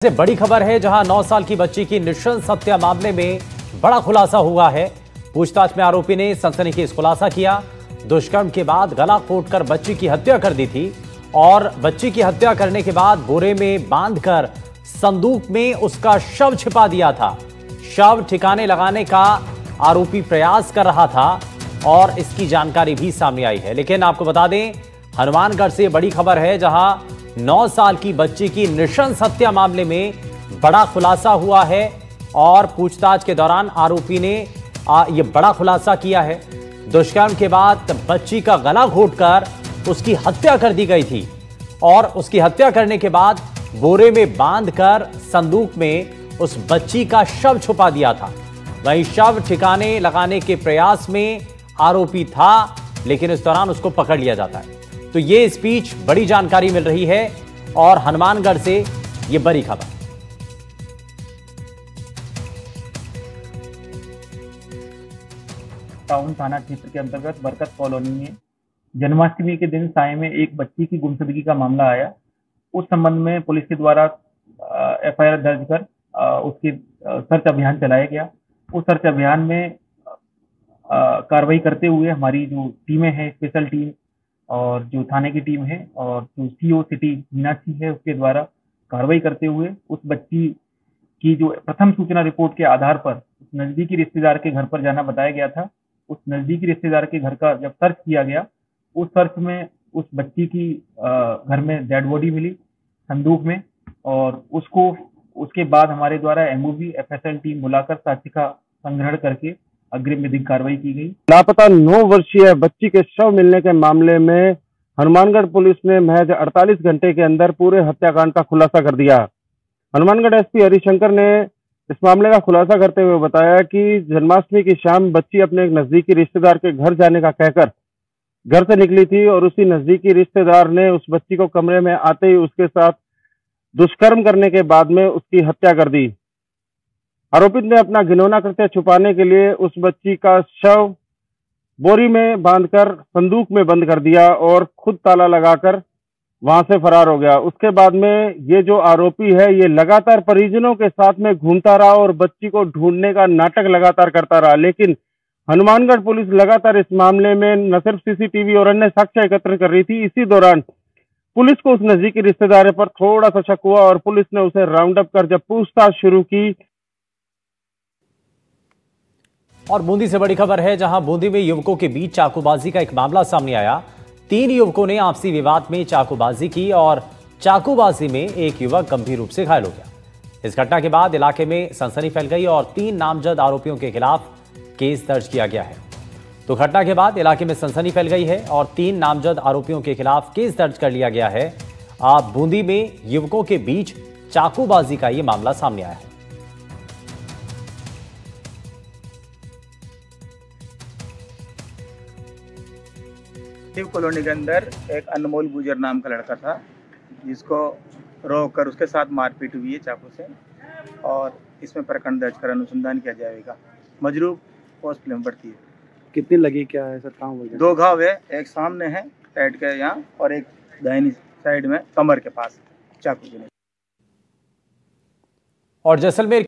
से बड़ी खबर है, जहां 9 साल की बच्ची की नृशंस हत्या मामले में बड़ा खुलासा हुआ है। पूछताछ में आरोपी ने सनसनीखेज खुलासा किया। दुष्कर्म के बाद गला घोंटकर बच्ची की हत्या कर दी थी और बच्ची की हत्या करने के बाद बोरे में बांधकर संदूक में उसका शव छिपा दिया था। शव ठिकाने लगाने का आरोपी प्रयास कर रहा था और इसकी जानकारी भी सामने आई है। लेकिन आपको बता दें, हनुमानगढ़ से बड़ी खबर है, जहां 9 साल की बच्ची की नृशंस हत्या मामले में बड़ा खुलासा हुआ है और पूछताछ के दौरान आरोपी ने यह बड़ा खुलासा किया है। दुष्कर्म के बाद बच्ची का गला घोंटकर उसकी हत्या कर दी गई थी और उसकी हत्या करने के बाद बोरे में बांधकर संदूक में उस बच्ची का शव छुपा दिया था। वहीं शव ठिकाने लगाने के प्रयास में आरोपी था, लेकिन इस दौरान उसको पकड़ लिया जाता है। तो ये स्पीच बड़ी जानकारी मिल रही है और हनुमानगढ़ से ये बड़ी खबर। टाउन थाना क्षेत्र के अंतर्गत बरकत कॉलोनी में जन्माष्टमी के दिन साय में एक बच्ची की गुमशुदगी का मामला आया। उस संबंध में पुलिस के द्वारा एफआईआर दर्ज कर उसकी सर्च अभियान चलाया गया। उस सर्च अभियान में कार्रवाई करते हुए हमारी जो टीमें हैं, स्पेशल टीम और जो थाने की टीम है और जो सीओ सिटी मीनाक्षी है, उसके द्वारा कार्रवाई करते हुए उस बच्ची की जो प्रथम सूचना रिपोर्ट के आधार पर नजदीकी रिश्तेदार के घर पर जाना बताया गया था। उस नजदीकी रिश्तेदार के घर का जब सर्च किया गया, उस सर्च में उस बच्ची की घर में डेड बॉडी मिली संदूक में, और उसके बाद हमारे द्वारा एमओवी एफएसएल टीम बुलाकर साक्ष्य का संग्रहण करके अग्रिम विधिक कार्रवाई की गई। लापता 9 वर्षीय बच्ची के शव मिलने के मामले में हनुमानगढ़ पुलिस ने महज 48 घंटे के अंदर पूरे हत्याकांड का खुलासा कर दिया। हनुमानगढ़ एसपी हरिशंकर ने इस मामले का खुलासा करते हुए बताया कि जन्माष्टमी की शाम बच्ची अपने एक नजदीकी रिश्तेदार के घर जाने का कहकर घर से निकली थी और उसी नजदीकी रिश्तेदार ने उस बच्ची को कमरे में आते ही उसके साथ दुष्कर्म करने के बाद में उसकी हत्या कर दी। आरोपित ने अपना घिनौना कृत्य छुपाने के लिए उस बच्ची का शव बोरी में बांधकर संदूक में बंद कर दिया और खुद ताला लगाकर वहां से फरार हो गया। उसके बाद में ये जो आरोपी है, ये लगातार परिजनों के साथ में घूमता रहा और बच्ची को ढूंढने का नाटक लगातार करता रहा। लेकिन हनुमानगढ़ पुलिस लगातार इस मामले में न सिर्फ सीसीटीवी और अन्य साक्ष्य एकत्र कर रही थी। इसी दौरान पुलिस को उस नजदीकी रिश्तेदार पर थोड़ा सा शक हुआ और पुलिस ने उसे राउंड अप कर जब पूछताछ शुरू की। और बूंदी से बड़ी खबर है, जहां बूंदी में युवकों के बीच चाकूबाजी का एक मामला सामने आया। 3 युवकों ने आपसी विवाद में चाकूबाजी की और चाकूबाजी में एक युवक गंभीर रूप से घायल हो गया। इस घटना के बाद इलाके में सनसनी फैल गई और 3 नामजद आरोपियों के खिलाफ केस दर्ज किया गया है। तो घटना के बाद इलाके में सनसनी फैल गई है और 3 नामजद आरोपियों के खिलाफ केस दर्ज कर लिया गया है। बूंदी में युवकों के बीच चाकूबाजी का यह मामला सामने आया है। शिव कॉलोनी के अंदर एक अनमोल गुजर नाम का लड़का था, जिसको रोक कर उसके साथ मारपीट हुई है चाकू से, और इसमें प्रकरण दर्ज कर अनुसंधान किया जाएगा। मजरूब हॉस्पिटल में भर्ती है। कितनी लगी, क्या है सर? 2 घाव है, एक सामने है पेट के यहाँ और एक दाहिनी साइड में कमर के पास चाकू के। और जैसलमेर